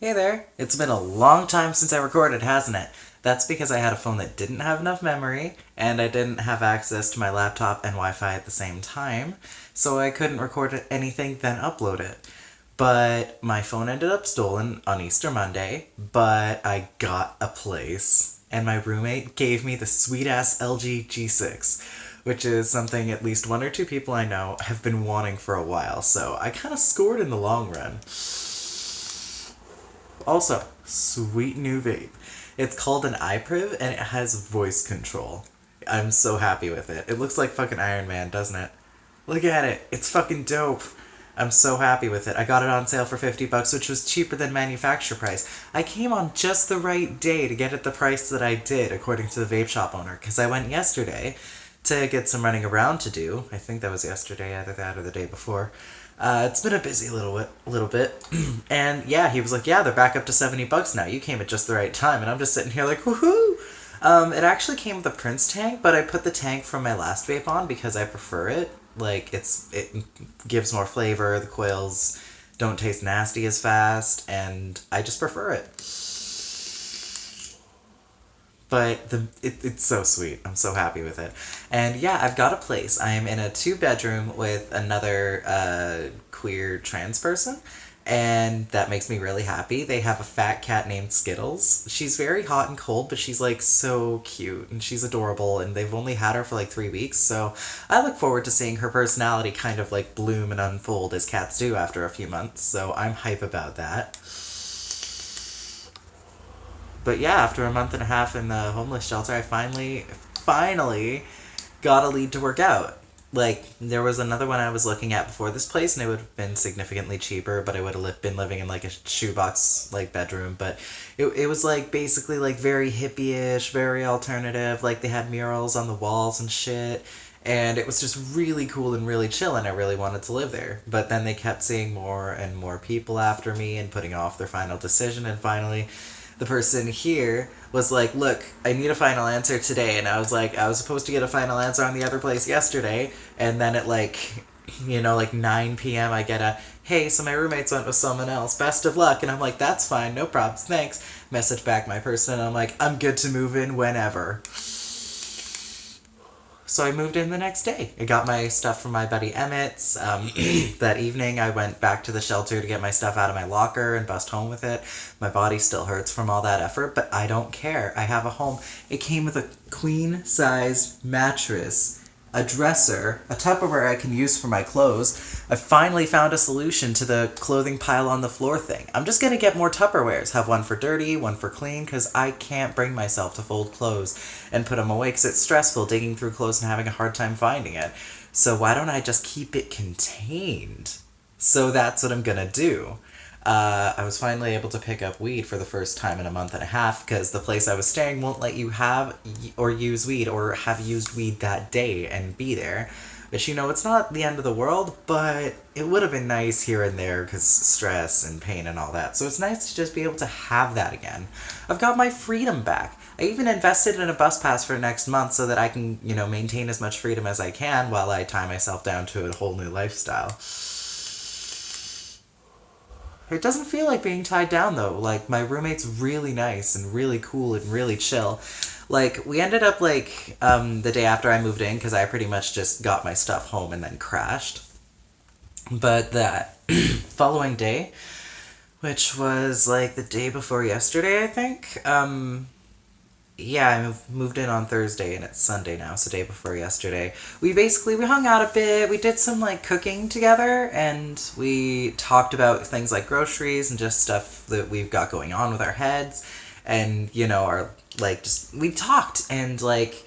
Hey there. It's been a long time since I recorded, hasn't it? That's because I had a phone that didn't have enough memory, and I didn't have access to my laptop and Wi Fi at the same time, so I couldn't record anything, then upload it. But my phone ended up stolen on Easter Monday, but I got a place, and my roommate gave me the sweet ass LG G6, which is something at least one or two people I know have been wanting for a while, so I kind of scored in the long run. Also, sweet new vape. It's called an iPriv and it has voice control. I'm so happy with it. It looks like fucking Iron Man, doesn't it? Look at it. It's fucking dope. I'm so happy with it. I got it on sale for $50, which was cheaper than manufacturer price. I came on just the right day to get it the price that I did, according to the vape shop owner, because I went yesterday to get some running around to do. I think that was yesterday, either that or the day before. It's been a busy little bit, and yeah, he was like, "Yeah, they're back up to $70 now. You came at just the right time," and I'm just sitting here like, "Woohoo!" It actually came with a Prince tank, but I put the tank from my last vape on because I prefer it. Like, it gives more flavor. The coils don't taste nasty as fast, and I just prefer it. But it's so sweet. I'm so happy with it. And yeah, I've got a place. I am in a two-bedroom with another queer trans person, and that makes me really happy. They have a fat cat named Skittles. She's very hot and cold, but she's like so cute and she's adorable, and they've only had her for like 3 weeks, so I look forward to seeing her personality kind of like bloom and unfold as cats do after a few months, so I'm hype about that. But yeah, after a month and a half in the homeless shelter, I finally got a lead to work out. Like, there was another one I was looking at before this place, and it would have been significantly cheaper, but I would have been living in like a shoebox like bedroom. But it was like basically like very hippie-ish, very alternative. Like, they had murals on the walls and shit. And it was just really cool and really chill, and I really wanted to live there. But then they kept seeing more and more people after me and putting off their final decision, and finally the person here was like, "Look, I need a final answer today." And I was like, I was supposed to get a final answer on the other place yesterday, and then at like, like 9 p.m., I get a, "Hey, so my roommates went with someone else. Best of luck." And I'm like, "That's fine, no problems, thanks." Message back my person, and I'm like, "I'm good to move in whenever." So I moved in the next day. I got my stuff from my buddy Emmett's. That evening, I went back to the shelter to get my stuff out of my locker and bust home with it. My body still hurts from all that effort, but I don't care. I have a home. It came with a queen size mattress, a dresser, a Tupperware I can use for my clothes. I finally found a solution to the clothing pile on the floor thing. I'm just gonna get more Tupperwares. Have one for dirty, one for clean, because I can't bring myself to fold clothes and put them away because it's stressful digging through clothes and having a hard time finding it. So why don't I just keep it contained? So that's what I'm gonna do. I was finally able to pick up weed for the first time in a month and a half because the place I was staying won't let you have or use weed or have used weed that day and be there. Which, it's not the end of the world, but it would have been nice here and there because stress and pain and all that. So it's nice to just be able to have that again. I've got my freedom back. I even invested in a bus pass for next month so that I can, maintain as much freedom as I can while I tie myself down to a whole new lifestyle. It doesn't feel like being tied down though. Like, my roommate's really nice and really cool and really chill. Like, we ended up like the day after I moved in because I pretty much just got my stuff home and then crashed. But that following day, which was like the day before yesterday, I think. Yeah, I moved in on Thursday and it's Sunday now, so day before yesterday. We hung out a bit. We did some like cooking together, and we talked about things like groceries and just stuff that we've got going on with our heads, and our like just we talked, and like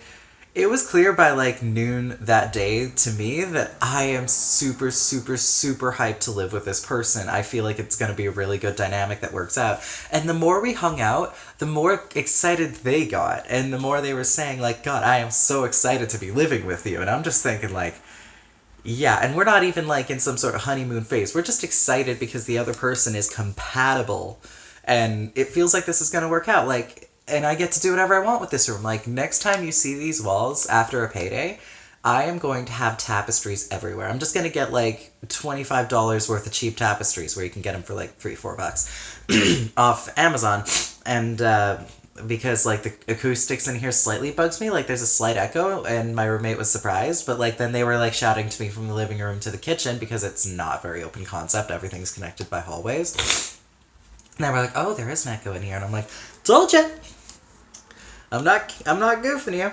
it was clear by like noon that day to me that I am super, super, super hyped to live with this person. I feel like it's going to be a really good dynamic that works out. And the more we hung out, the more excited they got. And the more they were saying, like, "God, I am so excited to be living with you." And I'm just thinking, like, yeah, and we're not even like in some sort of honeymoon phase. We're just excited because the other person is compatible. And it feels like this is going to work out. Like, and I get to do whatever I want with this room. Like, next time you see these walls after a payday, I am going to have tapestries everywhere. I'm just going to get like $25 worth of cheap tapestries where you can get them for like $3-4 off Amazon. And because like the acoustics in here slightly bugs me, like there's a slight echo, and my roommate was surprised, but like then they were like shouting to me from the living room to the kitchen because it's not very open concept. Everything's connected by hallways. And they were like, "Oh, there is an echo in here," and I'm like, "Told ya, I'm not goofing you."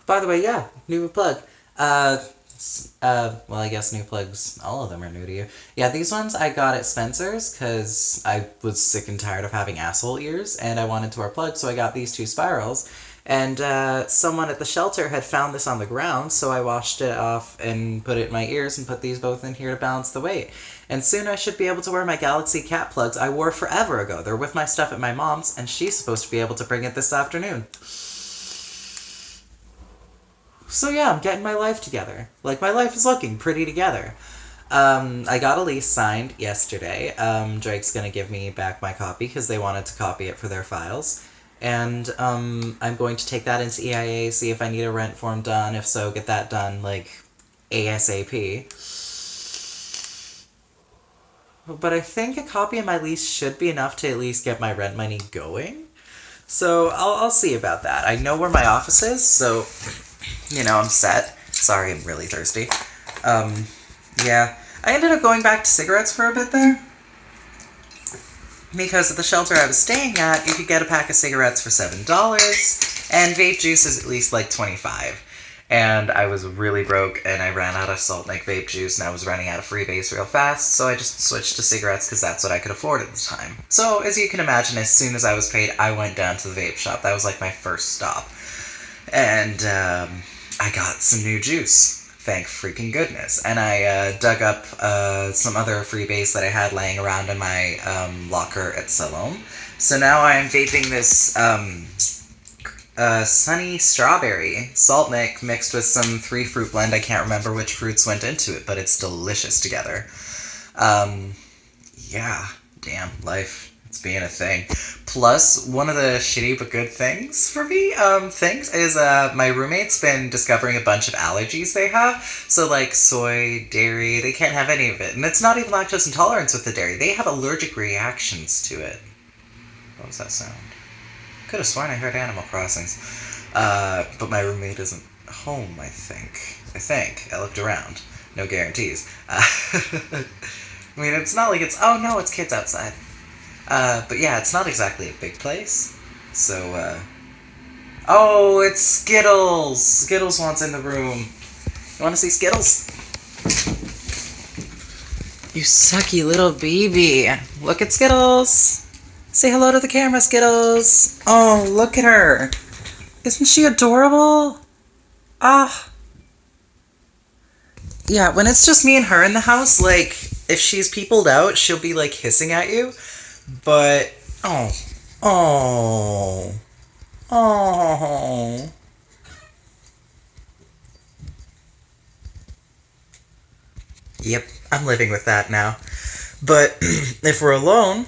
By the way, yeah, new plug. Well, I guess new plugs, all of them are new to you. Yeah, these ones I got at Spencer's because I was sick and tired of having asshole ears, and I wanted to wear plugs, so I got these 2 spirals. And someone at the shelter had found this on the ground, so I washed it off and put it in my ears and put these both in here to balance the weight. And soon I should be able to wear my Galaxy Cat plugs I wore forever ago. They're with my stuff at my mom's, and she's supposed to be able to bring it this afternoon. So yeah, I'm getting my life together. Like, my life is looking pretty together. I got a lease signed yesterday. Drake's gonna give me back my copy because they wanted to copy it for their files. And I'm going to take that into EIA, see if I need a rent form done. If so, get that done, like, ASAP. But I think a copy of my lease should be enough to at least get my rent money going. So I'll see about that. I know where my office is, so... I'm set. Sorry, I'm really thirsty. Yeah. I ended up going back to cigarettes for a bit there. Because at the shelter I was staying at, you could get a pack of cigarettes for $7, and vape juice is at least like $25. And I was really broke, and I ran out of Salt Lake vape juice, and I was running out of freebase real fast, so I just switched to cigarettes because that's what I could afford at the time. So, as you can imagine, as soon as I was paid, I went down to the vape shop. That was like my first stop. And I got some new juice. Thank freaking goodness. And I dug up some other freebase that I had laying around in my locker at Salome. So now I am vaping this Sunny Strawberry Salt Nick mixed with some 3-fruit blend. I can't remember which fruits went into it, but it's delicious together. Yeah, damn, life. It's being a thing. Plus, one of the shitty but good things for me, is my roommate's been discovering a bunch of allergies they have. So, like, soy, dairy, they can't have any of it. And it's not even lactose intolerance with the dairy. They have allergic reactions to it. What was that sound? Could have sworn I heard Animal Crossings. But my roommate isn't home, I think. I looked around. No guarantees. I mean, it's not like it's, oh no, it's kids outside. But yeah, it's not exactly a big place. So, oh, it's Skittles! Skittles wants in the room. You wanna see Skittles? You sucky little baby. Look at Skittles! Say hello to the camera, Skittles! Oh, look at her! Isn't she adorable? Ah. Yeah, when it's just me and her in the house, like, if she's peopled out, she'll be, like, hissing at you. But, oh. Yep, I'm living with that now. But if we're alone,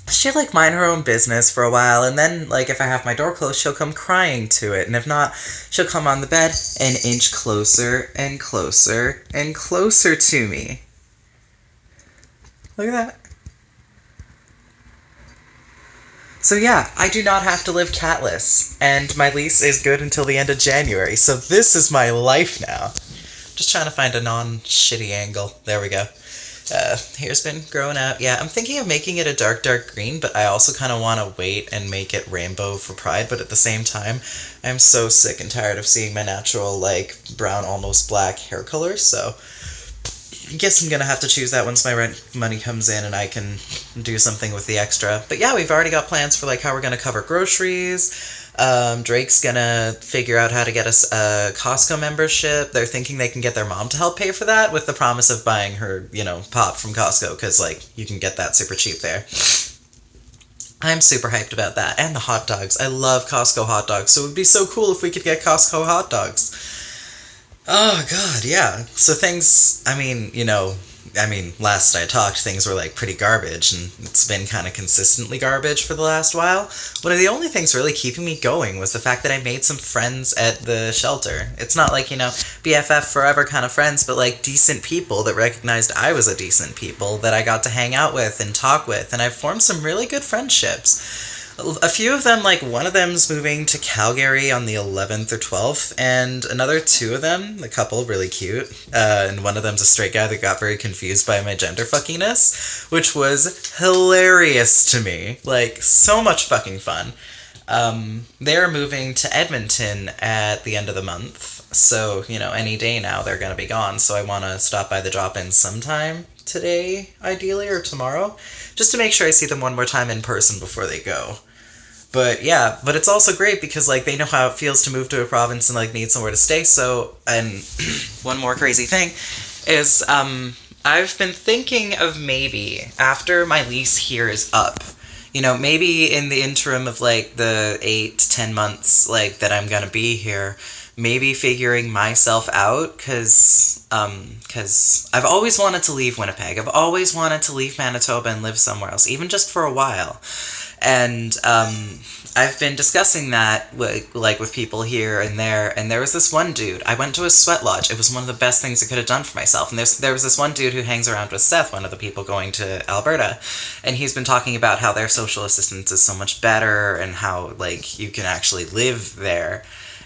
she'll, like, mind her own business for a while, and then, like, if I have my door closed, she'll come crying to it, and if not, she'll come on the bed and inch closer and closer and closer to me. Look at that. So yeah, I do not have to live catless, and my lease is good until the end of January, so this is my life now. Just trying to find a non-shitty angle. There we go. Hair's been growing out. Yeah, I'm thinking of making it a dark green, but I also kind of want to wait and make it rainbow for Pride, but at the same time, I'm so sick and tired of seeing my natural, like, brown, almost black hair color, so I guess I'm gonna have to choose that once my rent money comes in and I can do something with the extra. But yeah, we've already got plans for, like, how we're gonna cover groceries. Drake's gonna figure out how to get us a Costco membership. They're thinking they can get their mom to help pay for that with the promise of buying her, pop from Costco, because, like, you can get that super cheap there. I'm super hyped about that. And the hot dogs. I love Costco hot dogs, so it would be so cool if we could get Costco hot dogs. Oh, God, yeah. So things, I mean, I mean, last I talked, things were like pretty garbage, and it's been kind of consistently garbage for the last while. One of the only things really keeping me going was the fact that I made some friends at the shelter. It's not like, BFF forever kind of friends, but like decent people that recognized I was a decent people that I got to hang out with and talk with, and I've formed some really good friendships. A few of them, like one of them's moving to Calgary on the 11th or 12th, and another two of them, a couple, really cute, and one of them's a straight guy that got very confused by my gender fuckiness, which was hilarious to me. Like, so much fucking fun. They're moving to Edmonton at the end of the month, so, any day now they're gonna be gone, so I want to stop by the drop-in sometime today, ideally, or tomorrow, just to make sure I see them one more time in person before they go. But yeah, but it's also great because like they know how it feels to move to a province and like need somewhere to stay. So, and one more crazy thing is I've been thinking of maybe after my lease here is up, maybe in the interim of like the 8 to 10 months like that I'm gonna be here, maybe figuring myself out because I've always wanted to leave Winnipeg. I've always wanted to leave Manitoba and live somewhere else, even just for a while. And I've been discussing that with people here and there was this one dude. I went to a sweat lodge. It was one of the best things I could have done for myself. And there was this one dude who hangs around with Seth, one of the people going to Alberta, and he's been talking about how their social assistance is so much better and how like you can actually live there.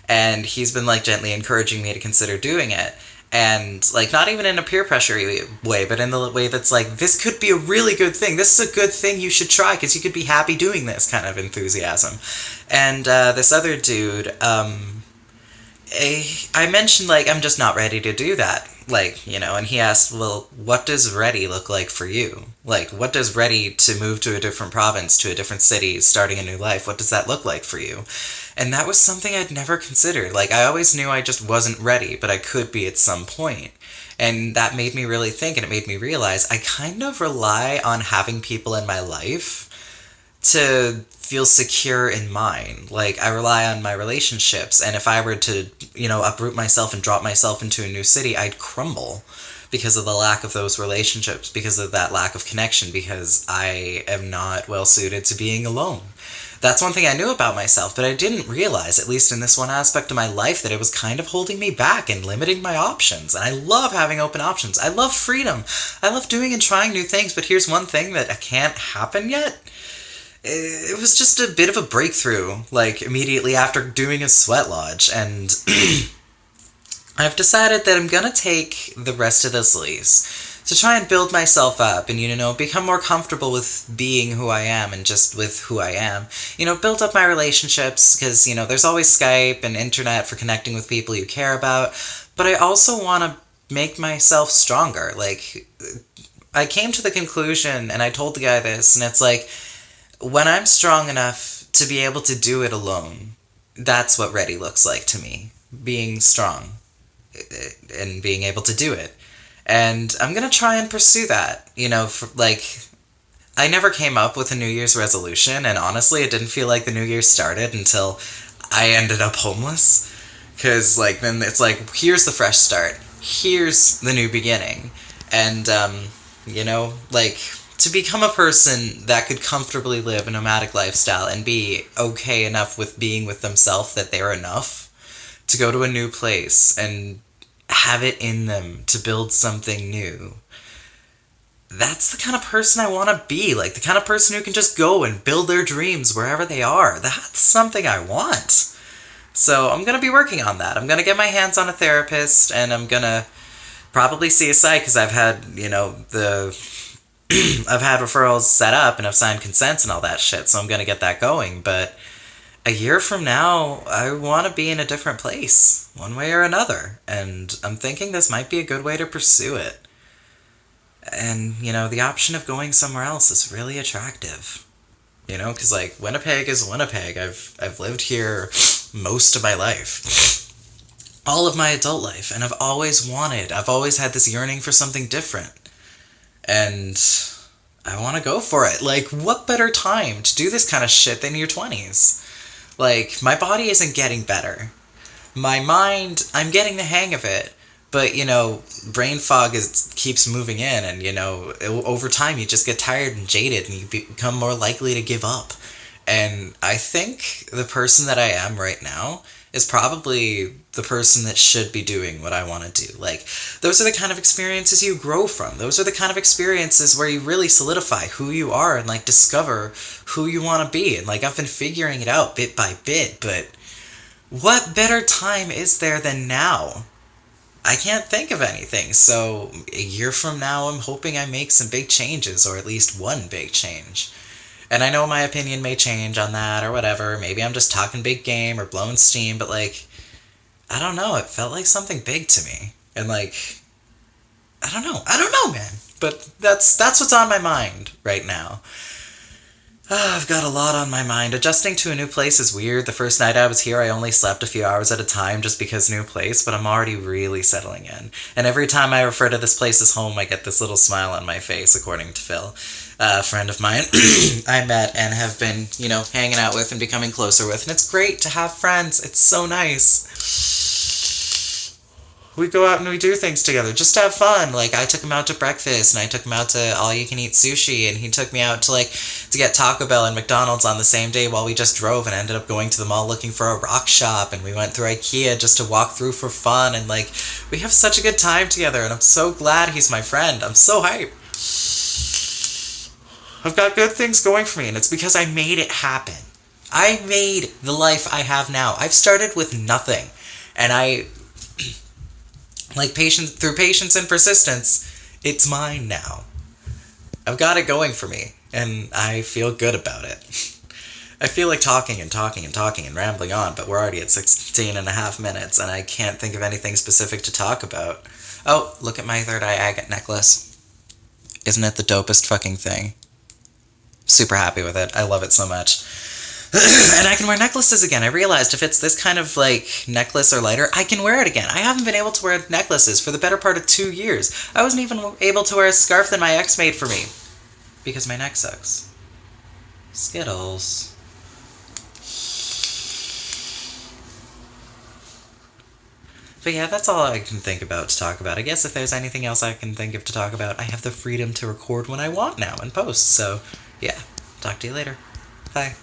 And he's been like gently encouraging me to consider doing it. And, like, not even in a peer pressure way, but in the way that's like, this could be a really good thing. This is a good thing you should try, because you could be happy doing this kind of enthusiasm. And this other dude, I mentioned, like, I'm just not ready to do that. Like, and he asked, well, what does ready look like for you? Like, what does ready to move to a different province, to a different city, starting a new life, what does that look like for you? And that was something I'd never considered. Like, I always knew I just wasn't ready, but I could be at some point. And that made me really think, and it made me realize I kind of rely on having people in my life to feel secure in mine. Like, I rely on my relationships, and if I were to, uproot myself and drop myself into a new city, I'd crumble because of the lack of those relationships, because of that lack of connection, because I am not well suited to being alone. That's one thing I knew about myself, but I didn't realize, at least in this one aspect of my life, that it was kind of holding me back and limiting my options. And I love having open options. I love freedom. I love doing and trying new things, but here's one thing that can't happen yet. It was just a bit of a breakthrough, like, immediately after doing a sweat lodge, and I've decided that I'm gonna take the rest of this lease to try and build myself up and, become more comfortable with being who I am and just with who I am. Build up my relationships because, there's always Skype and internet for connecting with people you care about. But I also want to make myself stronger. Like, I came to the conclusion, and I told the guy this, and it's like, when I'm strong enough to be able to do it alone, that's what ready looks like to me. Being strong and being able to do it. And I'm going to try and pursue that, I never came up with a New Year's resolution, and honestly, it didn't feel like the New Year started until I ended up homeless. Because, then it's like, here's the fresh start. Here's the new beginning. And, to become a person that could comfortably live a nomadic lifestyle and be okay enough with being with themselves that they're enough to go to a new place and have it in them to build something new. That's the kind of person I want to be. Like, the kind of person who can just go and build their dreams wherever they are. That's something I want. So I'm going to be working on that. I'm going to get my hands on a therapist, and I'm going to probably see a psych, because I've had, I've had referrals set up, and I've signed consents and all that shit, so I'm going to get that going. But a year from now, I want to be in a different place, one way or another, and I'm thinking this might be a good way to pursue it. And, the option of going somewhere else is really attractive. Because, Winnipeg is Winnipeg. I've lived here most of my life. All of my adult life. And I've always had this yearning for something different. And I want to go for it. What better time to do this kind of shit than your 20s? My body isn't getting better. My mind, I'm getting the hang of it, But, brain fog keeps moving in, and, over time you just get tired and jaded, and you become more likely to give up. And I think the person that I am right now is probably the person that should be doing what I want to do. Like, those are the kind of experiences you grow from. Those are the kind of experiences where you really solidify who you are and, like, discover who you want to be. And, like, I've been figuring it out bit by bit, but what better time is there than now? I can't think of anything, so a year from now I'm hoping I make some big changes, or at least one big change. And I know my opinion may change on that or whatever, maybe I'm just talking big game or blowing steam, but like, I don't know, it felt like something big to me. And like, I don't know, man. But that's what's on my mind right now. I've got a lot on my mind. Adjusting to a new place is weird. The first night I was here, I only slept a few hours at a time just because new place, but I'm already really settling in. And every time I refer to this place as home, I get this little smile on my face, according to Phil, a friend of mine I met and have been, hanging out with and becoming closer with. And it's great to have friends. It's so nice. We go out and we do things together just to have fun. Like, I took him out to breakfast, and I took him out to all-you-can-eat sushi, and he took me out to get Taco Bell and McDonald's on the same day while we just drove, and ended up going to the mall looking for a rock shop, and we went through IKEA just to walk through for fun, and, like, we have such a good time together, and I'm so glad he's my friend. I'm so hyped. I've got good things going for me, and it's because I made it happen. I made the life I have now. I've started with nothing, and through patience and persistence, it's mine now. I've got it going for me, and I feel good about it. I feel like talking and rambling on, but we're already at 16 and a half minutes, and I can't think of anything specific to talk about. Oh, look at my third eye agate necklace. Isn't it the dopest fucking thing? Super happy with it. I love it so much. And I can wear necklaces again. I realized if it's this kind of, like, necklace or lighter, I can wear it again. I haven't been able to wear necklaces for the better part of 2 years. I wasn't even able to wear a scarf that my ex made for me. Because my neck sucks. Skittles. But yeah, that's all I can think about to talk about. I guess if there's anything else I can think of to talk about, I have the freedom to record when I want now and post. So, yeah. Talk to you later. Bye.